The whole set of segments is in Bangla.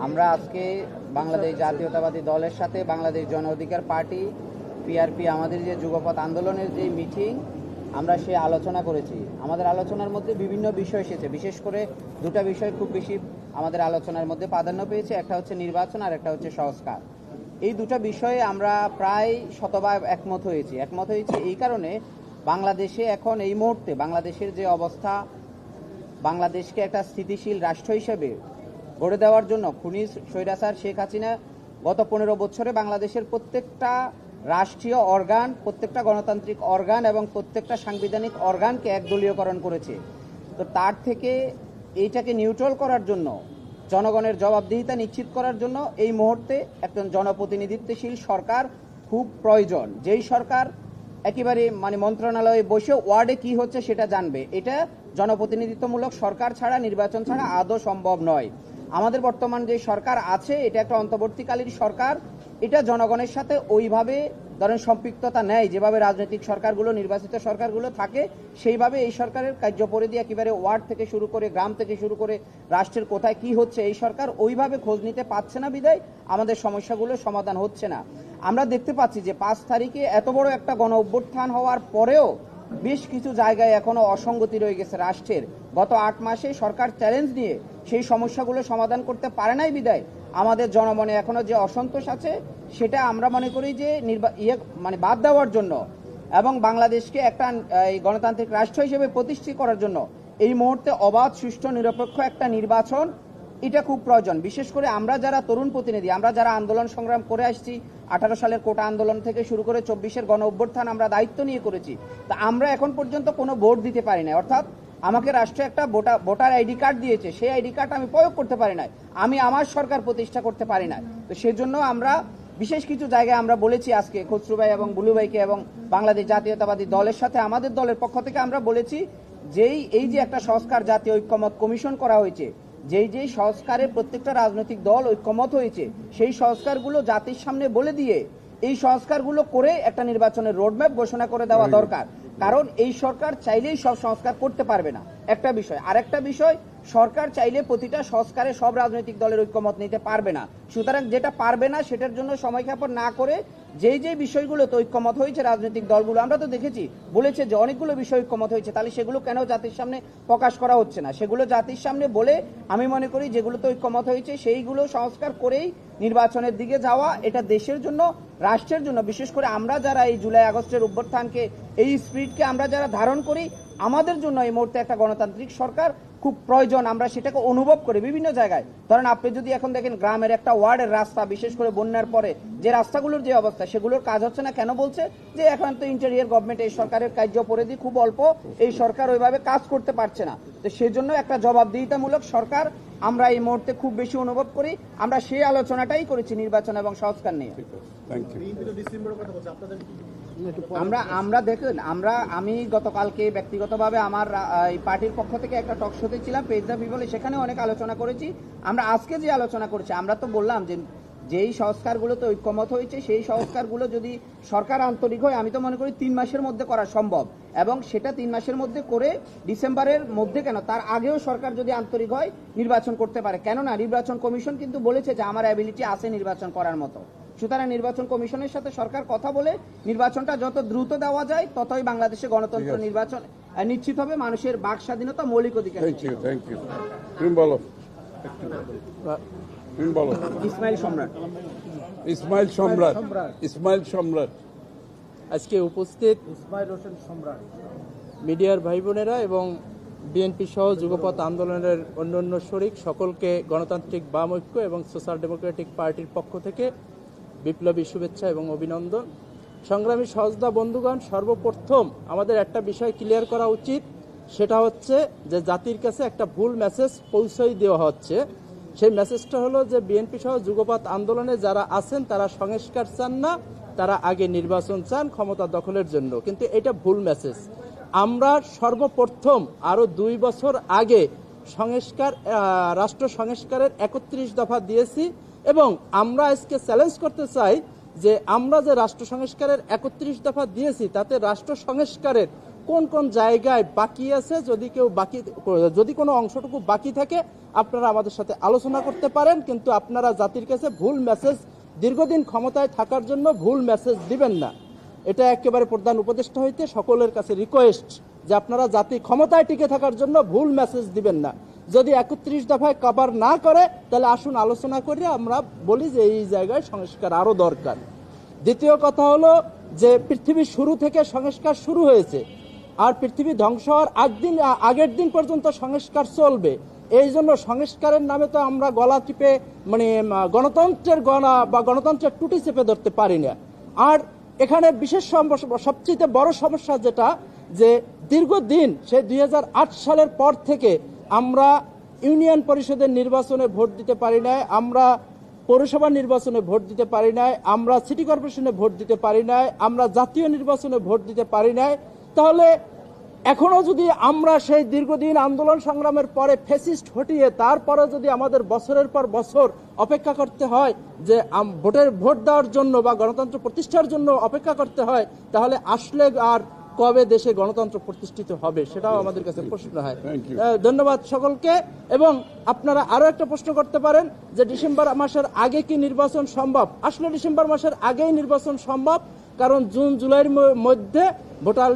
আমরা আজকে বাংলাদেশ জাতীয়তাবাদী দলের সাথে বাংলাদেশ জন অধিকার পার্টি পিআরপি আমাদের যে যুগপৎ আন্দোলনের যে মিটিং আমরা সে আলোচনা করেছি। আমাদের আলোচনার মধ্যে বিভিন্ন বিষয় এসেছে, বিশেষ করে দুটা বিষয় খুব বেশি আমাদের আলোচনার মধ্যে প্রাধান্য পেয়েছে। একটা হচ্ছে নির্বাচন আর একটা হচ্ছে সংস্কার। এই দুটা বিষয়ে আমরা প্রায় শতভাগ একমত হয়েছি এই কারণে বাংলাদেশে এখন এই মুহূর্তে বাংলাদেশের যে অবস্থা, বাংলাদেশকে একটা স্থিতিশীল রাষ্ট্র হিসেবে গড়ে দেওয়ার জন্য খুনি স্বৈরাচার শেখ হাসিনা গত 15 বছরে বাংলাদেশের প্রত্যেকটা রাষ্ট্রীয় অর্গান, প্রত্যেকটা গণতান্ত্রিক অর্গান এবং প্রত্যেকটা সাংবিধানিক অর্গানকে একদলীয়করণ করেছে। তো তার থেকে এইটাকে নিউট্রাল করার জন্য, জনগণের জবাবদিহিতা নিশ্চিত করার জন্য এই মুহূর্তে একজন জনপ্রতিনিধিত্বশীল সরকার খুব প্রয়োজন, যেই সরকার একেবারে মন্ত্রণালয়ে বসে ওয়ার্ডে কি হচ্ছে সেটা জানবে। এটা জনপ্রতিনিধিত্বমূলক সরকার ছাড়া, নির্বাচন ছাড়া আদৌ সম্ভব নয়। আমাদের বর্তমান যে সরকার আছে এটা একটা অন্তর্বর্তীকালীন সরকার। এটা জনগণের সাথে ওইভাবে ধরেন সম্পৃক্ততা নেয়, যেভাবে রাজনৈতিক সরকারগুলো, নির্বাচিত সরকারগুলো থাকে সেইভাবে এই সরকারের কার্যপরিধি একেবারে ওয়ার্ড থেকে শুরু করে, গ্রাম থেকে শুরু করে রাষ্ট্রের কোথায় কি হচ্ছে এই সরকার ওইভাবে খোঁজ নিতে পারছে না, বিধায় আমাদের সমস্যাগুলো সমাধান হচ্ছে না। আমরা দেখতে পাচ্ছি যে 5 তারিখে এত বড় একটা গণ অভ্যুত্থান হওয়ার পরেও বেশ কিছু জায়গায় এখনো অসঙ্গতি রয়ে গেছে রাষ্ট্রের। গত 8 মাসে সরকার চ্যালেঞ্জ নিয়ে সেই সমস্যাগুলো সমাধান করতে পারে নাই, বিধায় আমাদের জনমনে এখনো যে অসন্তোষ আছে সেটা আমরা মনে করি যে বাদ দেওয়ার জন্য এবং বাংলাদেশকে একটা গণতান্ত্রিক রাষ্ট্র হিসেবে প্রতিষ্ঠিত করার জন্য এই মুহূর্তে অবাধ, সুষ্ঠু, নিরপেক্ষ একটা নির্বাচন এটা খুব প্রয়োজন। বিশেষ করে আমরা যারা তরুণ প্রতিনিধি, আমরা যারা আন্দোলন সংগ্রাম করে আসছি, 18 সালের কোটা আন্দোলন থেকে শুরু করে 24-এর গণ অভ্যুত্থান আমরা দায়িত্ব নিয়ে করেছি। তা আমরা এখন পর্যন্ত কোনো ভোট দিতে পারি না, অর্থাৎ আমাকে রাষ্ট্র একটা ভোটার আইডি কার্ড দিয়েছে, সেই আইডি কার্ড আমি প্রয়োগ করতে পারি না, আমি আমার সরকার প্রতিষ্ঠা করতে পারি না। তো সেজন্য আমরা বিশেষ কিছু জায়গায় আমরা বলেছি আজকে খসরু ভাই এবং বুলু ভাইকে এবং বাংলাদেশ জাতীয়তাবাদী দলের সাথে আমাদের দলের পক্ষ থেকে আমরা বলেছি এই যে একটা সংস্কার জাতীয় ঐক্যমত কমিশন করা হয়েছে, যেই সংস্কারে প্রত্যেকটা রাজনৈতিক দল ঐক্যমত হয়েছে, সেই সংস্কারগুলো জাতির সামনে বলে দিয়ে এই সংস্কারগুলো করে একটা নির্বাচনের রোডম্যাপ ঘোষণা করে দেওয়া দরকার। কারণ এই সরকার চাইলেই সব সংস্কার করতে পারবে না, একটা বিষয়। আর একটা বিষয়, সরকার চাইলে প্রতিটা সংস্কারে সব রাজনৈতিক দলের ঐক্যমত নিতে পারবে না। সুতরাং যেটা পারবে না সেটার জন্য সময়ক্ষেপণ না করে যেই বিষয়গুলোতে ঐক্যমত হয়েছে রাজনৈতিক দলগুলো, আমরা তো দেখেছি বলেছে যে অনেকগুলো বিষয় ঐক্যমত হয়েছে, তাহলে সেগুলো কেন জাতির সামনে প্রকাশ করা হচ্ছে না? সেগুলো জাতির সামনে বলে আমি মনে করি যেগুলোতে ঐক্যমত হয়েছে সেইগুলো সংস্কার করেই নির্বাচনের দিকে যাওয়া, এটা দেশের জন্য, রাষ্ট্রের জন্য, বিশেষ করে আমরা যারা এই জুলাই আগস্টের অভ্যুত্থানকে, এই স্পিরিটকে আমরা যারা ধারণ করি, আমাদের জন্য এই মুহূর্তে একটা গণতান্ত্রিক সরকার খুব প্রয়োজন। আমরা সেটাকে অনুভব করি বিভিন্ন জায়গায়। ধরেন আপনি যদি এখন দেখেন গ্রামের একটা ওয়ার্ডের রাস্তা, বিশেষ করে বন্যার পরে যে রাস্তাগুলোর যে অবস্থা, সেগুলোর কাজ হচ্ছে না। কেন বলছে? যে এখন তো ইন্টেরিয়র গভর্নমেন্ট, এই সরকারের কার্যপরিধি খুব অল্প, এই সরকার ওইভাবে কাজ করতে পারছে না। তো সেজন্য একটা জবাবদিহিতামূলক সরকার আমরা এই মুহূর্তে খুব বেশি অনুভব করি। আমরা সেই আলোচনাটাই করেছি নির্বাচন এবং সংস্কার নিয়ে। আমরা দেখুন, আমি গতকালকে ব্যক্তিগতভাবে আমার এই পার্টির পক্ষ থেকে একটা টক শোতে ছিলাম, পেজ দ্য পিপলে, সেখানে অনেক আলোচনা করেছি। আমরা আজকে যে আলোচনা করেছি, আমরা তো বললাম যে যেই সংস্কারগুলোতে ঐক্যমত হয়েছে সেই সংস্কারগুলো যদি সরকার আন্তরিক হয়, আমি তো মনে করি 3 মাসের মধ্যে করা সম্ভব, এবং সেটা 3 মাসের মধ্যে করে ডিসেম্বরের মধ্যে কেন, তার আগেও সরকার যদি আন্তরিক হয় নির্বাচন করতে পারে। কেননা নির্বাচন কমিশন কিন্তু বলেছে যে আমার অ্যাবিলিটি আছে নির্বাচন করার মতো। সুতরাং নির্বাচন কমিশনের সাথে সরকার কথা বলে নির্বাচনটা যত দ্রুত দেওয়া যায় ততই বাংলাদেশে গণতন্ত্র নির্বাচন নিশ্চিত হবে, মানুষের বাক স্বাধীনতা, মৌলিক অধিকার। ইসমাইল সম্রাট আজকে উপস্থিত মিডিয়ার ভাই বোনেরা এবং বিএনপি সহ যুগপৎ আন্দোলনের অন্যান্য শরিক সকলকে গণতান্ত্রিক বাম ঐক্য এবং সোশ্যাল ডেমোক্রেটিক পার্টির পক্ষ থেকে বিপ্লবী শুভেচ্ছা এবং অভিনন্দন। সংগ্রামী সহযোদ্ধা বন্ধুগণ, সর্বপ্রথম আমাদের একটা বিষয় ক্লিয়ার করা উচিত, সেটা হচ্ছে যে জাতির কাছে একটা ভুল মেসেজ পৌঁছাই দেওয়া হচ্ছে। সেই মেসেজটা হলো যে বিএনপি সহ যুগপৎ আন্দোলনে যারা আছেন তারা সংস্কার চান না, তারা আগে নির্বাচন চান ক্ষমতা দখলের জন্য, কিন্তু এটা ভুল মেসেজ। আমরা সর্বপ্রথম আরো 2 বছর আগে রাষ্ট্র সংস্কারের 31 দফা দিয়েছি, এবং আমরা আজকে চ্যালেঞ্জ করতে চাই যে আমরা যে রাষ্ট্র সংস্কারের 31 দফা দিয়েছি তাতে রাষ্ট্র সংস্কারের কোন কোন জায়গায় বাকি আছে, যদি কোনো অংশটুকু বাকি থাকে আপনারা আমাদের সাথে আলোচনা করতে পারেন, কিন্তু আপনারা জাতির কাছে ভুল মেসেজ, দীর্ঘদিন ক্ষমতায় থাকার জন্য ভুল মেসেজ দিবেন না। এটা একেবারে প্রধান উপদেষ্টা হইতে সকলের কাছে রিকোয়েস্ট যে আপনারা জাতি ক্ষমতায় টিকে থাকার জন্য ভুল মেসেজ দিবেন না। যদি 31 দফায় কভার না করে তাহলে আসুন আলোচনা করে আমরা বলি যে এই জায়গায় সংস্কার আরো দরকার। দ্বিতীয় কথা হলো যে পৃথিবীর শুরু থেকে সংস্কার শুরু হয়েছে, আর পৃথিবী ধ্বংস হওয়ার আগের দিন পর্যন্ত সংস্কার চলবে। এই জন্য সংস্কারের নামে তো আমরা গলা টিপে গণতন্ত্রের গলা বা গণতন্ত্রের টুটি চেপে ধরতে পারি না। আর এখানে বিশেষ সবচেয়ে বড় সমস্যা যেটা, যে দীর্ঘদিন সেই 2008 সালের পর থেকে আমরা ইউনিয়ন পরিষদের নির্বাচনে ভোট দিতে পারি নাই, আমরা পৌরসভা নির্বাচনে ভোট দিতে পারি নাই, আমরা সিটি কর্পোরেশনে ভোট দিতে পারি নাই, আমরা জাতীয় নির্বাচনে ভোট দিতে পারি নাই। তাহলে এখনো যদি আমরা সেই দীর্ঘদিন আন্দোলন সংগ্রামের পরে ফ্যাসিস্ট হটিয়ে তারপরে যদি আমাদের বছরের পর বছর অপেক্ষা করতে হয় যে ভোট দেওয়ার জন্য বা গণতন্ত্র প্রতিষ্ঠার জন্য অপেক্ষা করতে হয়, তাহলে আসলে আর কবে দেশে গণতন্ত্র প্রতিষ্ঠিত হবে সেটাও আমাদের কাছে প্রশ্ন হয়। ধন্যবাদ সকলকে। এবং আপনারা আরো একটা প্রশ্ন করতে পারেন যে ডিসেম্বর মাসের আগে কি নির্বাচন সম্ভব? আসলে ডিসেম্বর মাসের আগেই নির্বাচন সম্ভব, কারণ জুন জুলাইয়ের মধ্যে ভোটার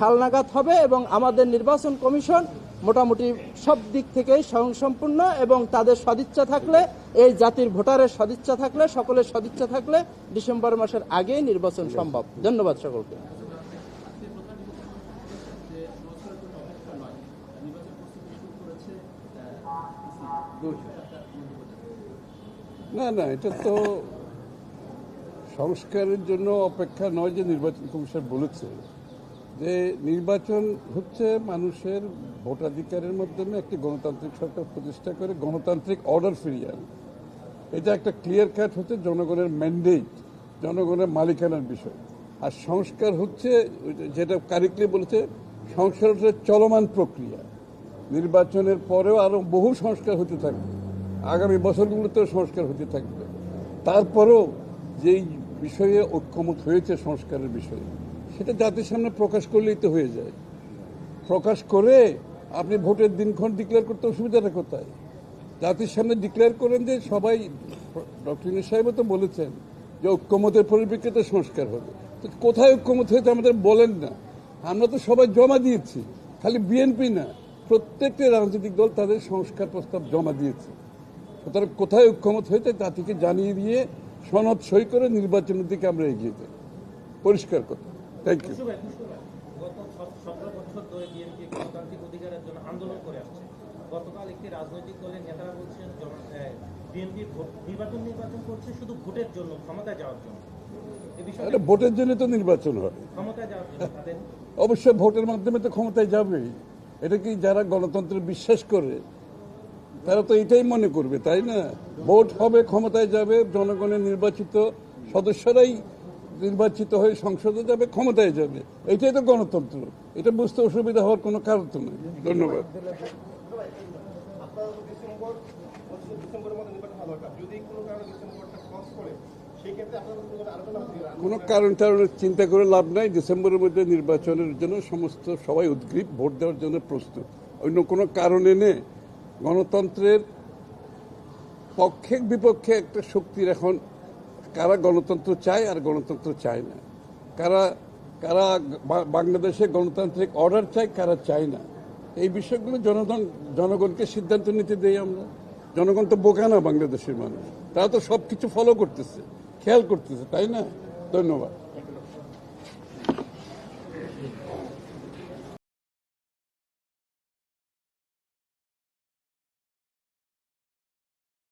হালনাগাদ হবে এবং আমাদের নির্বাচন কমিশন মোটামুটি সব দিক থেকেই স্বয়ংসম্পূর্ণ, এবং তাদের সদিচ্ছা থাকলে, এই জাতির ভোটারের সদিচ্ছা থাকলে, সকলের সদিচ্ছা থাকলে ডিসেম্বর মাসের আগেই নির্বাচন সম্ভব। ধন্যবাদ সকলকে। না, এটা তো সংস্কারের জন্য অপেক্ষা নয় যে নির্বাচন কমিশন বলেছে যে নির্বাচন হচ্ছে মানুষের ভোটাধিকারের মাধ্যমে একটি গণতান্ত্রিক সরকার প্রতিষ্ঠা করে গণতান্ত্রিক অর্ডার ফিরিয়ে আনে। এটা একটা ক্লিয়ার কাট হচ্ছে জনগণের ম্যান্ডেট, জনগণের মালিকানার বিষয়। আর সংস্কার হচ্ছে যেটা কারেক্টলি বলেছে, সংস্কার হচ্ছে চলমান প্রক্রিয়া। নির্বাচনের পরেও আরো বহু সংস্কার হতে থাকবে, আগামী বছরগুলোতেও সংস্কার হতে থাকবে। তারপরেও যেই বিষয়ে ঐক্যমত হয়েছে সংস্কারের বিষয়ে, সেটা জাতির সামনে প্রকাশ করলেই তো হয়ে যায়। প্রকাশ করে আপনি ভোটের দিনক্ষণ ডিক্লেয়ার করতে অসুবিধাটা কোথায়? জাতির সামনে ডিক্লেয়ার করেন যে সবাই, ডক্টর ইউনূস সাহেবও তো বলেছেন যে ঐক্যমতের পরিপ্রেক্ষিতে সংস্কার হবে। তো কোথায় ঐক্যমত হয়েছে আমাদের বলেন না। আমরা তো সবাই জমা দিয়েছি, খালি বিএনপি না, প্রত্যেকটি রাজনৈতিক দল তাদের সংস্কার প্রস্তাব জমা দিয়েছে। সুতরাং কোথায় ঐক্যমত হয়েছে জাতিকে জানিয়ে দিয়ে সনদ সই করে নির্বাচনের দিকে আমরা এগিয়ে যাই। পরিষ্কার কথা। Thank you. গত 17 বছর ধরে বিএনপি গণতান্ত্রিক অধিকারের জন্য আন্দোলন করে আসছে। গতকাল একটি রাজনৈতিক দলের নেতারা বলছেন বিএনপি নির্বাচন করছে শুধু ভোটের জন্য, ক্ষমতায় যাওয়ার জন্য। এই বিষয়ে ভোটের জন্য তো নির্বাচন হয়, ক্ষমতায় যাওয়ার জন্য তাদের অবশ্যই ভোটের মাধ্যমে তো ক্ষমতায় যাবেই। এটা কি যারা গণতন্ত্রে বিশ্বাস করে তারা তো এটাই মনে করবে, তাই না? ভোট হবে, ক্ষমতায় যাবে, জনগণের নির্বাচিত সদস্যরাই নির্বাচিত হয়ে সংসদে যাবে, ক্ষমতায় যাবে। এটাই তো গণতন্ত্র। এটা বুঝতে অসুবিধা হওয়ার কোনো কারণ তো নেই। ধন্যবাদ। কোনো কারণ চিন্তা করে লাভ নাই। ডিসেম্বরের মধ্যে নির্বাচনের জন্য সবাই উদ্গ্রীব, ভোট দেওয়ার জন্য প্রস্তুত। অন্য কোনো কারণে নেই। গণতন্ত্রের পক্ষে বিপক্ষে একটা শক্তির এখন, কারা গণতন্ত্র চায় আর গণতন্ত্র চায় না, কারা বাংলাদেশে গণতান্ত্রিক অর্ডার চায়, কারা চায় না, এই বিষয়গুলো জনগণকে সিদ্ধান্ত নিতে দেই আমরা। জনগণ তো বোকা না, বাংলাদেশের মানুষ, তারা তো সবকিছু ফলো করতেছে, খেয়াল করতেছে, তাই না? ধন্যবাদ।